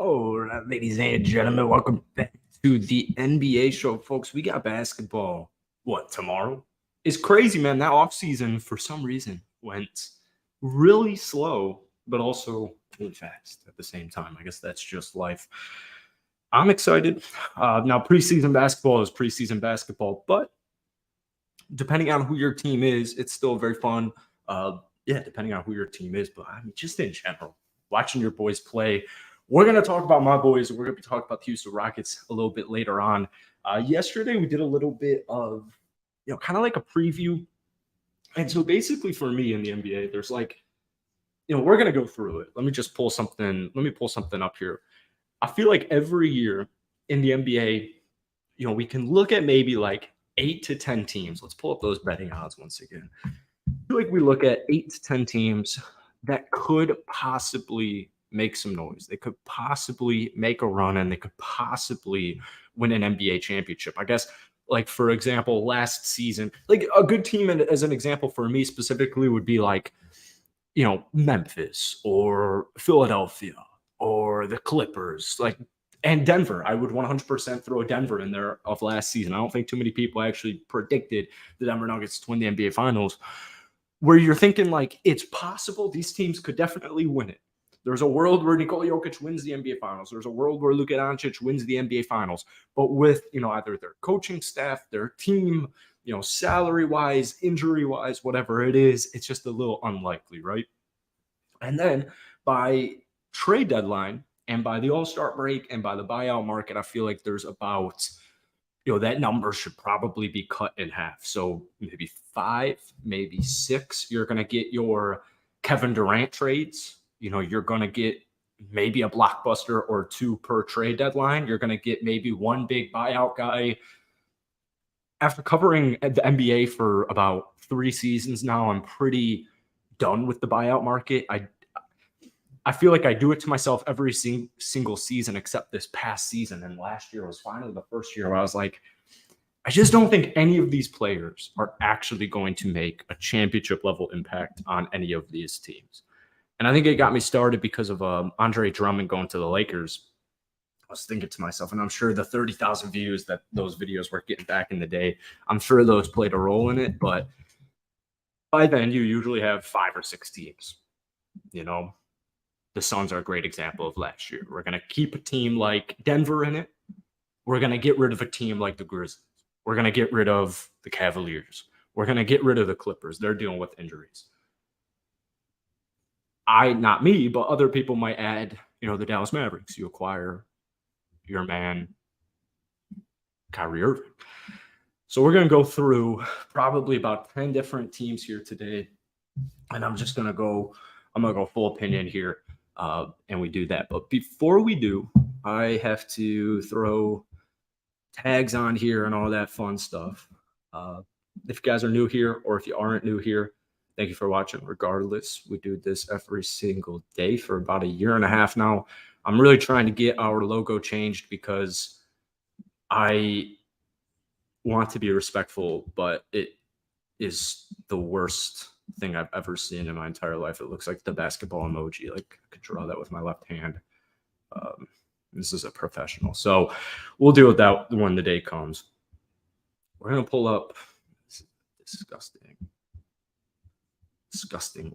All right, ladies and gentlemen, welcome back to the NBA show, folks. We got basketball. What, tomorrow? It's crazy, man. That offseason, for some reason, went really slow, but also really fast at the same time. I guess that's just life. I'm excited. Now, preseason basketball is preseason basketball, but depending on who your team is, it's still very fun. Depending on who your team is, but I mean, just in general, watching your boys play. We're going to talk about my boys. We're going to be talking about the Houston Rockets a little bit later on. Yesterday, we did a little bit of, kind of like a preview. And so basically for me in the NBA, there's we're going to go through it. Let me pull something up here. I feel like every year in the NBA, we can look at maybe like 8 to 10 teams. Let's pull up those betting odds once again. I feel like we look at 8 to 10 teams that could possibly make some noise. They could possibly make a run and they could possibly win an NBA championship. I guess, like, for example, last season, like a good team, as an example for me specifically, would be like, Memphis or Philadelphia or the Clippers, and Denver. I would 100% throw Denver in there of last season. I don't think too many people actually predicted the Denver Nuggets to win the NBA Finals, where you're thinking like it's possible these teams could definitely win it. There's a world where Nikola Jokic wins the NBA Finals. There's a world where Luka Doncic wins the NBA Finals. But with, either their coaching staff, their team, salary-wise, injury-wise, whatever it is, it's just a little unlikely, right? And then by trade deadline and by the All-Star break and by the buyout market, I feel like there's about, that number should probably be cut in half. So maybe 5, maybe 6, you're going to get your Kevin Durant trades. You're going to get maybe a blockbuster or 2 per trade deadline. You're going to get maybe 1 big buyout guy. After covering the NBA for about 3 seasons now, I'm pretty done with the buyout market. I feel like I do it to myself every single season except this past season. And last year was finally the first year where I was like, I just don't think any of these players are actually going to make a championship level impact on any of these teams. And I think it got me started because of Andre Drummond going to the Lakers. I was thinking to myself, and I'm sure the 30,000 views that those videos were getting back in the day, I'm sure those played a role in it. But by then, you usually have 5 or 6 teams. The Suns are a great example of last year. We're going to keep a team like Denver in it. We're going to get rid of a team like the Grizzlies. We're going to get rid of the Cavaliers. We're going to get rid of the Clippers. They're dealing with injuries. Not me, but other people might add, the Dallas Mavericks. You acquire your man, Kyrie Irving. So we're going to go through probably about 10 different teams here today. And I'm going to go full opinion here. And we do that. But before we do, I have to throw tags on here and all that fun stuff. If you guys are new here or if you aren't new here, thank you for watching. Regardless, we do this every single day for about 1.5 years now. I'm really trying to get our logo changed because I want to be respectful, but it is the worst thing I've ever seen in my entire life. It looks like the basketball emoji. Like I could draw that with my left hand. This is a professional. So we'll deal with that when the day comes. We're going to pull up this disgusting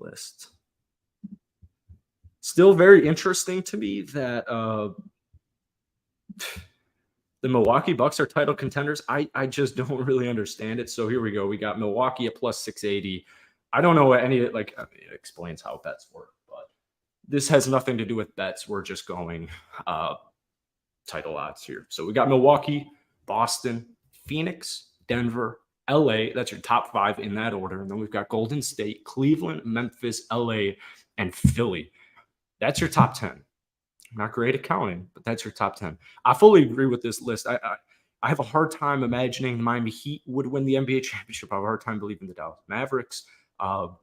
list. Still very interesting to me that the Milwaukee Bucks are title contenders. I just don't really understand it. So here we go. We got Milwaukee at plus 680. I don't know what any it explains how bets work, but this has nothing to do with bets. We're just going title odds here. So we got Milwaukee, Boston, Phoenix, Denver, LA. That's your top 5 in that order. And then we've got Golden State, Cleveland, Memphis, LA, and Philly. That's your top 10. I'm not great at counting, but that's your top 10. I fully agree with this list. I have a hard time imagining the Miami Heat would win the NBA championship. I have a hard time believing the Dallas Mavericks. That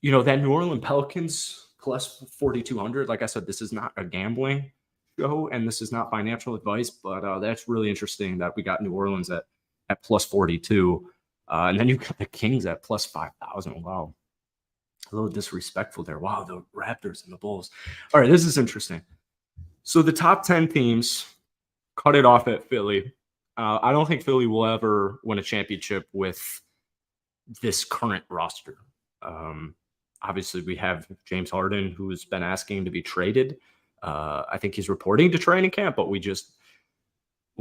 New Orleans Pelicans plus 4,200. Like I said, this is not a gambling show and this is not financial advice, but that's really interesting that we got New Orleans at plus 42. And then you got the Kings at plus 5,000. Wow. A little disrespectful there. Wow, the Raptors and the Bulls. All right, this is interesting. So the top 10 teams cut it off at Philly. I don't think Philly will ever win a championship with this current roster. Um, Obviously, we have James Harden, who's been asking to be traded. I think he's reporting to training camp, but we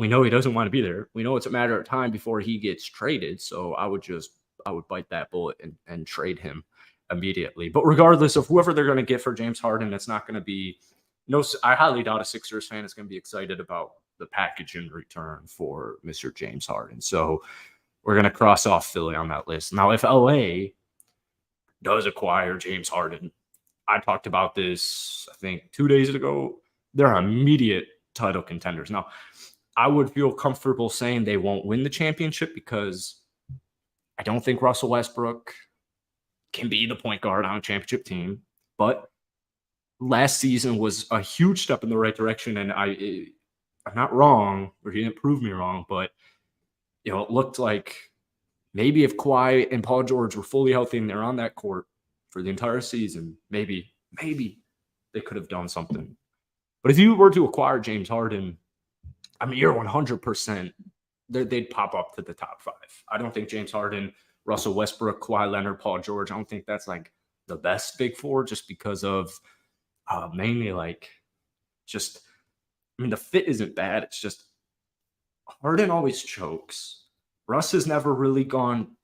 know he doesn't want to be there. We know it's a matter of time before he gets traded. So I would bite that bullet and trade him immediately. But regardless of whoever they're going to get for James Harden, it's not going to be no. I highly doubt a Sixers fan is going to be excited about the package in return for Mr. James Harden. So we're going to cross off Philly on that list. Now, if LA does acquire James Harden, I talked about this, I think 2 days ago, they're immediate title contenders. Now, I would feel comfortable saying they won't win the championship because I don't think Russell Westbrook can be the point guard on a championship team. But last season was a huge step in the right direction, and I'm not wrong, or he didn't prove me wrong, but it looked like maybe if Kawhi and Paul George were fully healthy and they're on that court for the entire season, maybe they could have done something. But if you were to acquire James Harden, I mean, you're 100%. They'd pop up to the top 5. I don't think James Harden, Russell Westbrook, Kawhi Leonard, Paul George, I don't think that's like the best big 4 just because of mainly like just, I mean, the fit isn't bad. It's just Harden always chokes. Russ has never really gone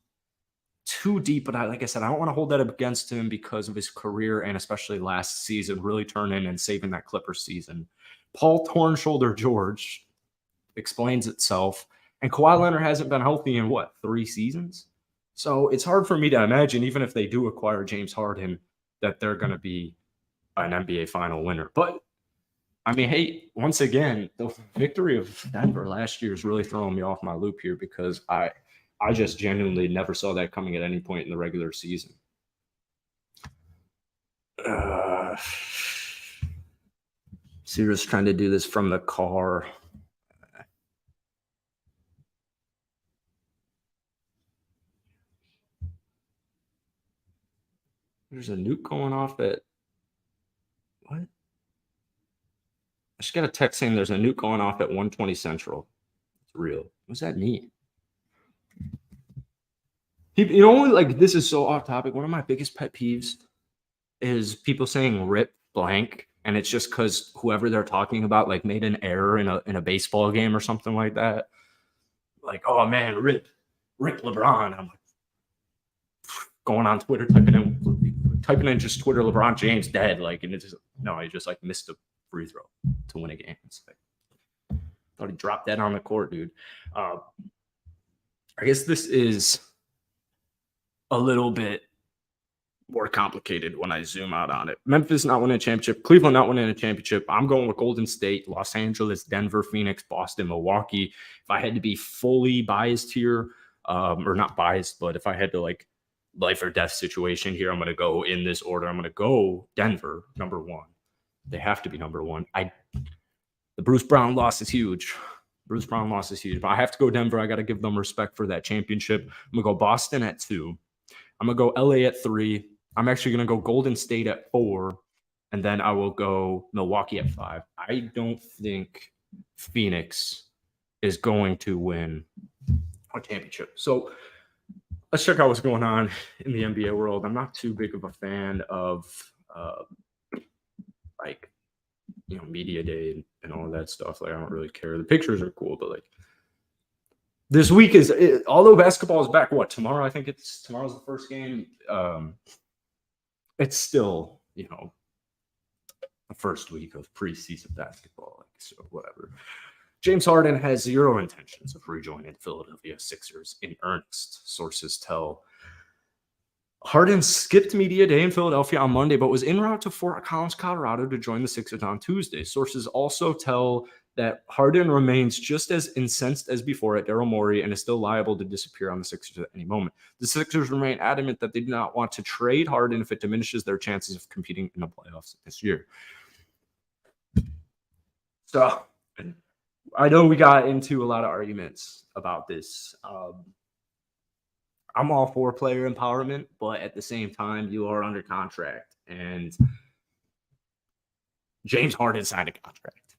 too deep, but like I said, I don't want to hold that up against him because of his career and especially last season, really turning and saving that Clippers season. Paul torn shoulder George explains itself. And Kawhi Leonard hasn't been healthy in 3 seasons? So it's hard for me to imagine, even if they do acquire James Harden, that they're going to be an NBA final winner. But I mean, hey, once again, the victory of Denver last year is really throwing me off my loop here because I just genuinely never saw that coming at any point in the regular season. Cyro's trying to do this from the car. There's a nuke going off at what? I just got a text saying there's a nuke going off at 120 Central. It's real. What does that mean? Like this is so off topic. One of my biggest pet peeves is people saying "rip blank," and it's just because whoever they're talking about like made an error in a baseball game or something like that. Like, oh man, rip LeBron. And I'm like going on Twitter, typing in just Twitter LeBron James dead. Like, and it's just no, he just like missed a free throw to win a game. It's like thought he dropped that on the court, dude. I guess this is a little bit more complicated when I zoom out on it. Memphis not winning a championship, Cleveland not winning a championship. I'm going with Golden State, Los Angeles, Denver, Phoenix, Boston, Milwaukee. If I had to be fully biased here, or not biased, but if I had to like life or death situation here, I'm going to go in this order. I'm going to go Denver, number 1. They have to be number 1. The Bruce Brown loss is huge. But I have to go Denver. I got to give them respect for that championship. I'm going to go Boston at 2. I'm going to go LA at 3. I'm actually going to go Golden State at 4. And then I will go Milwaukee at 5. I don't think Phoenix is going to win a championship. So let's check out what's going on in the NBA world. I'm not too big of a fan of media day and all that stuff. Like, I don't really care. The pictures are cool, but like this week although basketball is back, tomorrow? I think tomorrow's the first game. It's still, the first week of preseason basketball. Like, so whatever. James Harden has zero intentions of rejoining the Philadelphia Sixers in earnest, sources tell. Harden skipped media day in Philadelphia on Monday, but was en route to Fort Collins, Colorado to join the Sixers on Tuesday. Sources also tell that Harden remains just as incensed as before at Daryl Morey and is still liable to disappear on the Sixers at any moment. The Sixers remain adamant that they do not want to trade Harden if it diminishes their chances of competing in the playoffs this year. So I know we got into a lot of arguments about this. I'm all for player empowerment, but at the same time, you are under contract. And James Harden signed a contract.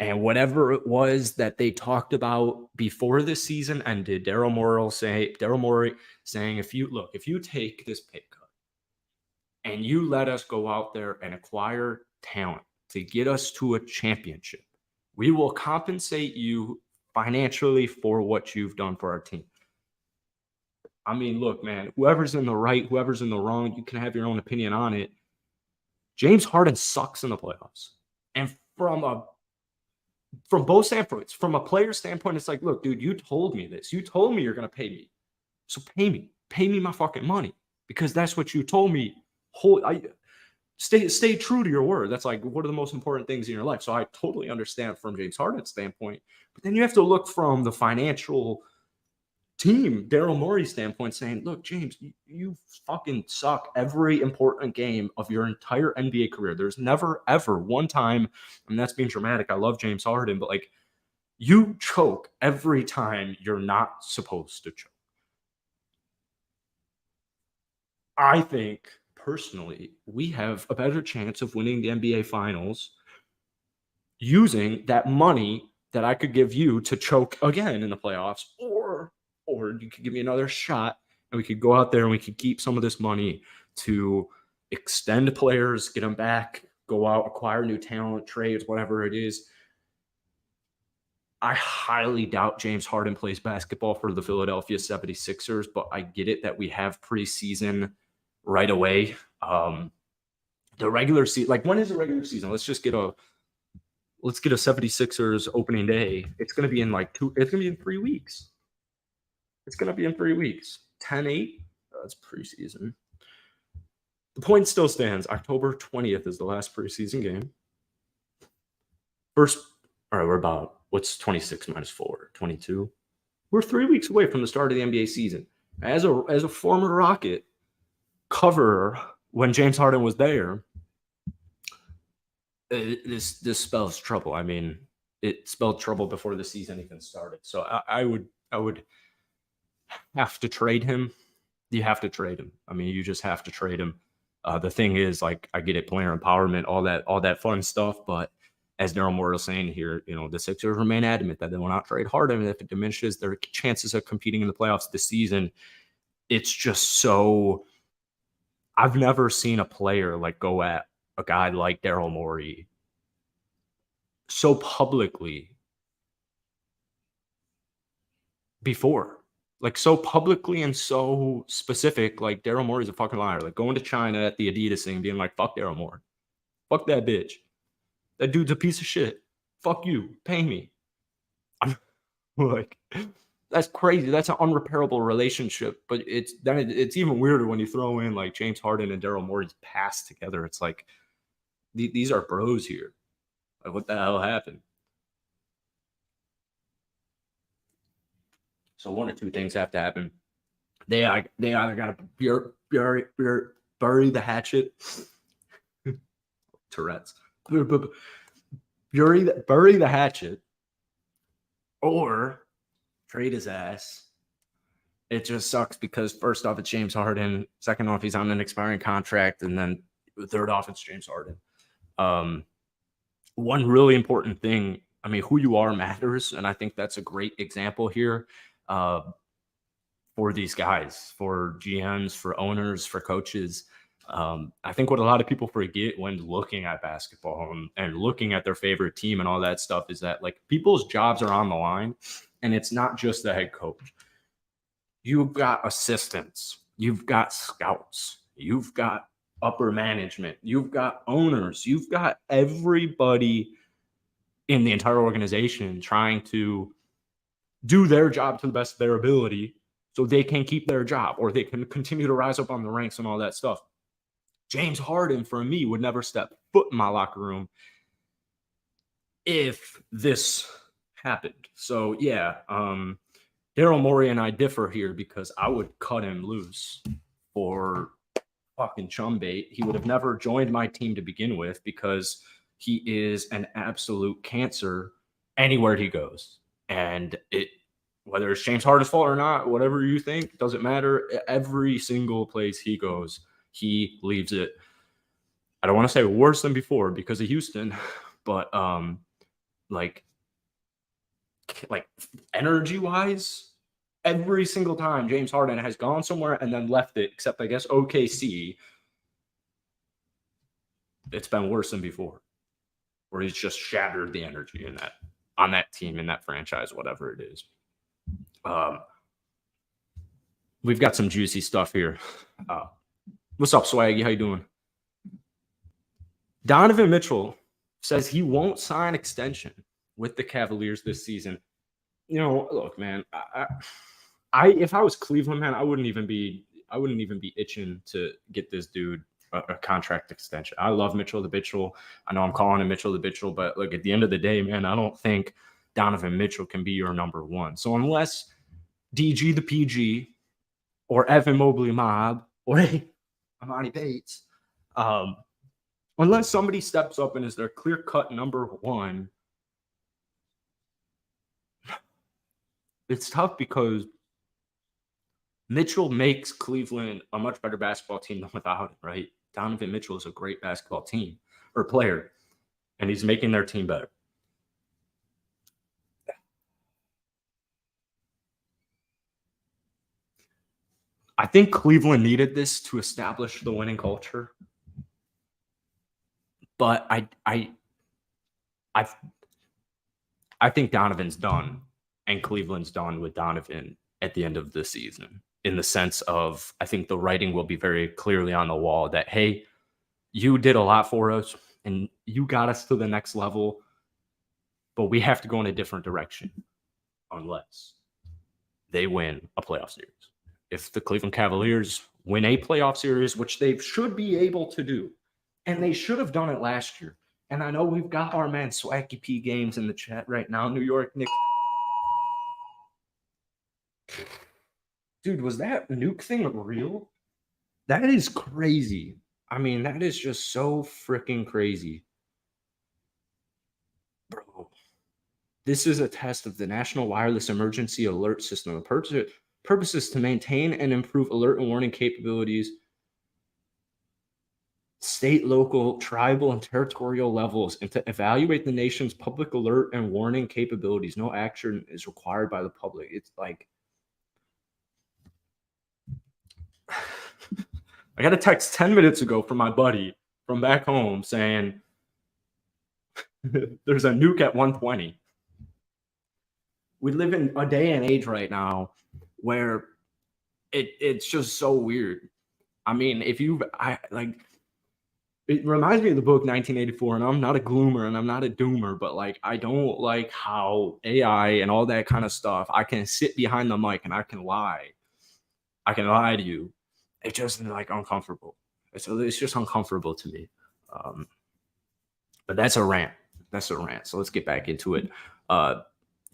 And whatever it was that they talked about before this season ended, Daryl Morey saying, if you take this pay cut and you let us go out there and acquire talent to get us to a championship, we will compensate you financially for what you've done for our team. I mean, look, man, whoever's in the right, whoever's in the wrong, you can have your own opinion on it. James Harden sucks in the playoffs. And from both standpoints, from a player standpoint, it's like, look, dude, you told me this. You told me you're going to pay me. So pay me. Pay me my fucking money because that's what you told me. Stay true to your word. That's like one of the most important things in your life. So I totally understand from James Harden's standpoint. But then you have to look from the financial team, Daryl Morey's standpoint, saying, look, James, you fucking suck every important game of your entire NBA career. There's never, ever one time, and that's being dramatic. I love James Harden, but like you choke every time you're not supposed to choke. I think personally, we have a better chance of winning the NBA Finals using that money that I could give you to choke again in the playoffs, or you could give me another shot and we could go out there and we could keep some of this money to extend players, get them back, go out, acquire new talent, trades, whatever it is. I highly doubt James Harden plays basketball for the Philadelphia 76ers, but I get it that we have preseason right away. The regular season, like when is the regular season? Let's get a 76ers opening day. It's going to be in it's going to be in 3 weeks. It's going to be in 3 weeks. 10-8, that's preseason. The point still stands. October 20th is the last preseason game. All right, we're about, what's 26 minus 4? 22. We're 3 weeks away from the start of the NBA season. As a former Rocket coverer, when James Harden was there, this spells trouble. I mean, it spelled trouble before the season even started. So I would have to trade him. You have to trade him. I mean, you just have to trade him. The thing is, like, I get it, player empowerment, all that fun stuff. But as Daryl Morey was saying here, the Sixers remain adamant that they will not trade Harden. If it diminishes their chances of competing in the playoffs this season, it's just so. I've never seen a player go at a guy like Daryl Morey so publicly before. So publicly and so specific, like Daryl Morey's a fucking liar. Like going to China at the Adidas thing, being like, fuck Daryl Morey. Fuck that bitch. That dude's a piece of shit. Fuck you. Pay me. I'm like, that's crazy. That's an unrepairable relationship. But it's even weirder when you throw in like James Harden and Daryl Morey's past together. It's like these are bros here. Like, what the hell happened? So one or two things have to happen. They either got to bury the hatchet. Tourette's. Bury the hatchet, or trade his ass. It just sucks because first off, it's James Harden. Second off, he's on an expiring contract, and then third off, it's James Harden. One really important thing. I mean, who you are matters, and I think that's a great example here. For these guys, for GMs, for owners, for coaches. I think what a lot of people forget when looking at basketball and looking at their favorite team and all that stuff is that like people's jobs are on the line, and it's not just the head coach. You've got assistants, you've got scouts, you've got upper management, you've got owners, you've got everybody in the entire organization trying to do their job to the best of their ability so they can keep their job or they can continue to rise up on the ranks and all that stuff. James Harden, for me, would never step foot in my locker room if this happened. So, yeah, Daryl Morey and I differ here because I would cut him loose for fucking chum bait. He would have never joined my team to begin with because he is an absolute cancer anywhere he goes. And whether it's James Harden's fault or not, whatever you think, doesn't matter. Every single place he goes, he leaves it. I don't want to say worse than before because of Houston, but like energy wise, every single time James Harden has gone somewhere and then left it, except I guess OKC, it's been worse than before, where he's just shattered the energy in that on that team, in that franchise, whatever it is. We've got some juicy stuff here. What's up, Swaggy? How you doing? Donovan Mitchell says he won't sign extension with the Cavaliers this season. You know, look, man, I if I was Cleveland, man, I wouldn't even be itching to get this dude a contract extension. I love Mitchell the Mitchell. I know I'm calling him Mitchell the Mitchell, but look, at the end of the day, man, I don't think Donovan Mitchell can be your number one. So unless DG the PG or Evan Mobley Mob or Amani Bates, unless somebody steps up and is their clear-cut number one, it's tough because Mitchell makes Cleveland a much better basketball team than without him, right? Donovan Mitchell is a great basketball team or player, and he's making their team better. I think Cleveland needed this to establish the winning culture, but I think Donovan's done, and Cleveland's done with Donovan at the end of the season. In the sense of, I think the writing will be very clearly on the wall that, hey, you did a lot for us and you got us to the next level, but we have to go in a different direction unless they win a playoff series. If the Cleveland Cavaliers win a playoff series, which they should be able to do, and they should have done it last year. And I know we've got our man Swaggy P Games in the chat right now. New York Knicks. Dude, was that nuke thing real? That is crazy. I mean, that is just so freaking crazy. Bro, this is a test of the National Wireless Emergency Alert System. The purpose is to maintain and improve alert and warning capabilities, state, local, tribal, and territorial levels, and to evaluate the nation's public alert and warning capabilities. No action is required by the public. It's like, I got a text 10 minutes ago from my buddy from back home saying there's a nuke at 120. We live in a day and age right now where it's just so weird. I mean, it reminds me of the book 1984, and I'm not a gloomer and I'm not a doomer, but like, I don't like how AI and all that kind of stuff, I can sit behind the mic and I can lie to you. It's just like uncomfortable. It's just uncomfortable to me. But that's a rant. So let's get back into it.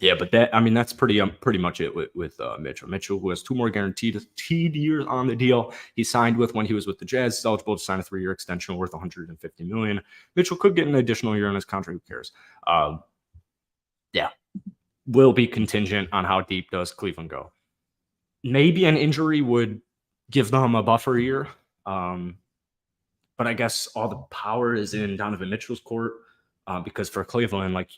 Yeah, but that's pretty much it with Mitchell. Mitchell, who has 2 more guaranteed years on the deal he signed with when he was with the Jazz, is eligible to sign a 3-year extension worth $150 million. Mitchell could get an additional year on his contract. Who cares? Yeah, will be contingent on how deep does Cleveland go. Maybe an injury would give them a buffer year. But I guess all the power is in Donovan Mitchell's court because for Cleveland, like,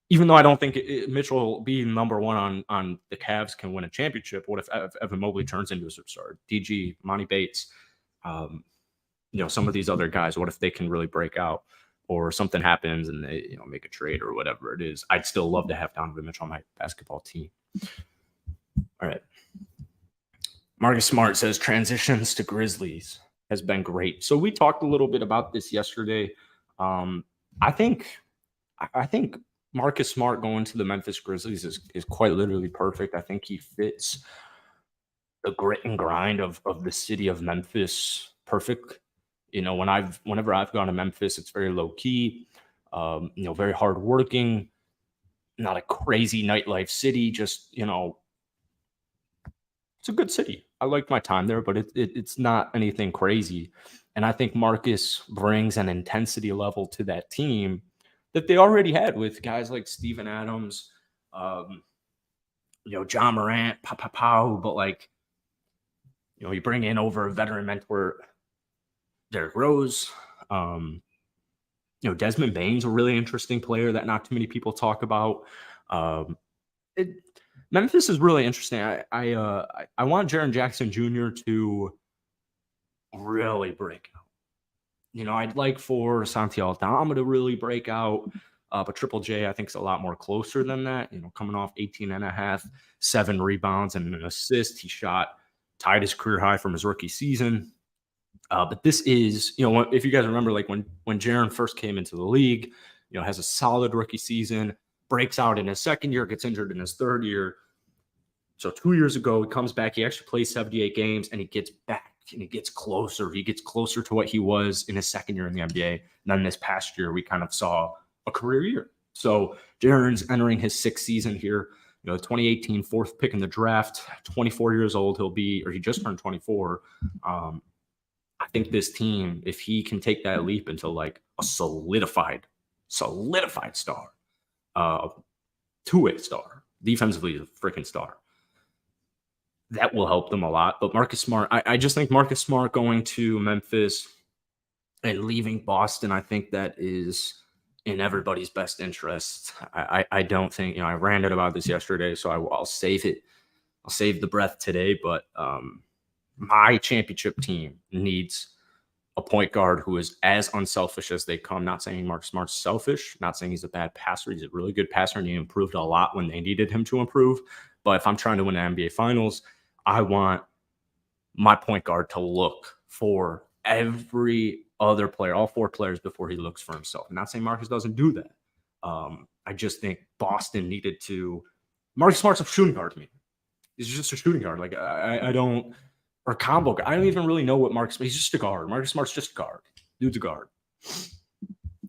even though I don't think Mitchell being number one on the Cavs can win a championship, what if Evan Mobley turns into a superstar? DG, Monty Bates, some of these other guys, what if they can really break out or something happens and they make a trade or whatever it is? I'd still love to have Donovan Mitchell on my basketball team. All right. Marcus Smart says transitions to Grizzlies has been great. So we talked a little bit about this yesterday. I think Marcus Smart going to the Memphis Grizzlies is quite literally perfect. I think he fits the grit and grind of the city of Memphis perfect. Whenever I've gone to Memphis, it's very low key, very hardworking, not a crazy nightlife city, just, it's a good city. I like my time there, but it's not anything crazy. And I think Marcus brings an intensity level to that team that they already had with guys like Steven Adams, John Morant, Pow, but like, you bring in over a veteran mentor, Derrick Rose, Desmond Bane's a really interesting player that not too many people talk about. Um, it, Memphis is really interesting. I want Jaren Jackson Jr. to really break out. I'd like for Santi Aldama to really break out. But Triple J, I think, is a lot more closer than that. Coming off 18 and a half, 7 rebounds and an assist. He tied his career high from his rookie season. But this is, if you guys remember, like when Jaren first came into the league, has a solid rookie season, breaks out in his second year, gets injured in his third year. So 2 years ago, he comes back. He actually plays 78 games, and he gets back, and he gets closer. He gets closer to what he was in his second year in the NBA. And then this past year, we kind of saw a career year. So Jaren's entering his 6th season here. 2018 4th pick in the draft, 24 years old he'll be, or he just turned 24. I think this team, if he can take that leap into like a solidified star, two-way star, defensively a freaking star, that will help them a lot. But Marcus Smart, I just think Marcus Smart going to Memphis and leaving Boston, I think that is in everybody's best interest. I don't think, I ranted about this yesterday, so I'll save it. I'll save the breath today, but my championship team needs a point guard who is as unselfish as they come. Not saying Marcus Smart's selfish, not saying he's a bad passer. He's a really good passer, and he improved a lot when they needed him to improve. But if I'm trying to win the NBA Finals, I want my point guard to look for every other player, all 4 players, before he looks for himself. I'm not saying Marcus doesn't do that. I just think Boston needed to. Marcus Smart's a shooting guard to me. He's just a shooting guard. Like I don't. Or combo guard. I don't even really know what Marcus. He's just a guard. Marcus Smart's just a guard. Dude's a guard.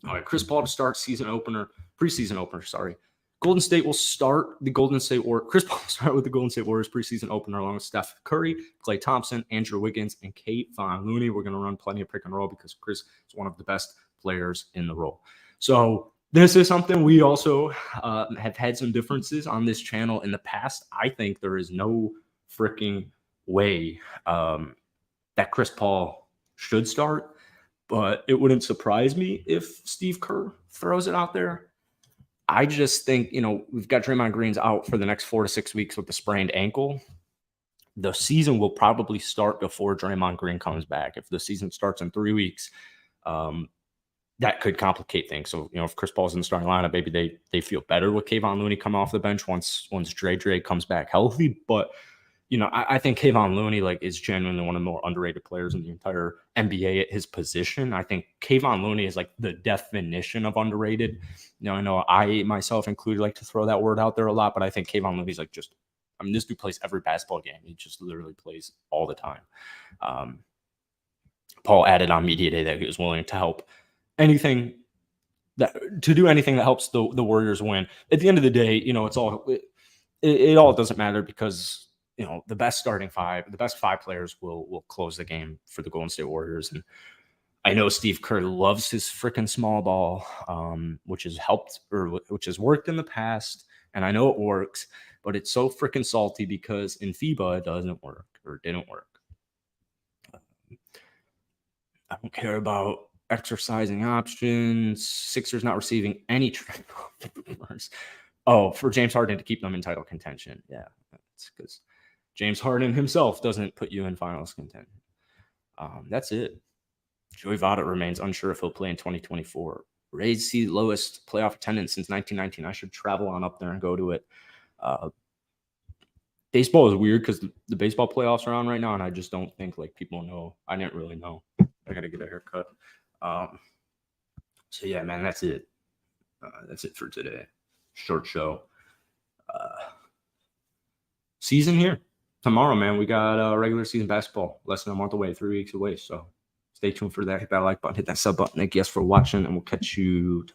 All right, Chris Paul to start preseason opener. Sorry, Golden State will start the Golden State Chris Paul will start with the Golden State Warriors preseason opener along with Steph Curry, Klay Thompson, Andrew Wiggins, and Kevon Looney. We're going to run plenty of pick and roll because Chris is one of the best players in the role. So this is something we also have had some differences on this channel in the past. I think there is no freaking way that Chris Paul should start, but it wouldn't surprise me if Steve Kerr throws it out there. I just think, we've got Draymond Green's out for the next 4 to 6 weeks with a sprained ankle. The season will probably start before Draymond Green comes back. If the season starts in 3 weeks, that could complicate things. So, if Chris Paul's in the starting lineup, maybe they feel better with Kevon Looney coming off the bench once Dre comes back healthy. But I think Kevon Looney is genuinely one of the more underrated players in the entire NBA at his position. I think Kevon Looney is the definition of underrated. I know I myself included like to throw that word out there a lot, but I think Kevon Looney's this dude plays every basketball game. He just literally plays all the time. Paul added on media day that he was willing to help do anything that helps the Warriors win. At the end of the day, it all doesn't matter because the best starting 5, the best 5 players will close the game for the Golden State Warriors. And I know Steve Kerr loves his freaking small ball, which has helped or which has worked in the past. And I know it works, but it's so freaking salty because in FIBA it doesn't work or didn't work. I don't care about exercising options. Sixers not receiving any trade offers. Oh, for James Harden to keep them in title contention. Yeah, that's because James Harden himself doesn't put you in finals contention. That's it. Joey Votto remains unsure if he'll play in 2024. Rays see lowest playoff attendance since 1919. I should travel on up there and go to it. Baseball is weird because the baseball playoffs are on right now, and I just don't think people know. I didn't really know. I got to get a haircut. So, yeah, man, that's it. That's it for today. Short show. Season here. Tomorrow, man, we got regular season basketball. Less than a month away, 3 weeks away. So stay tuned for that. Hit that like button, hit that sub button. Thank you guys for watching, and we'll catch you tomorrow.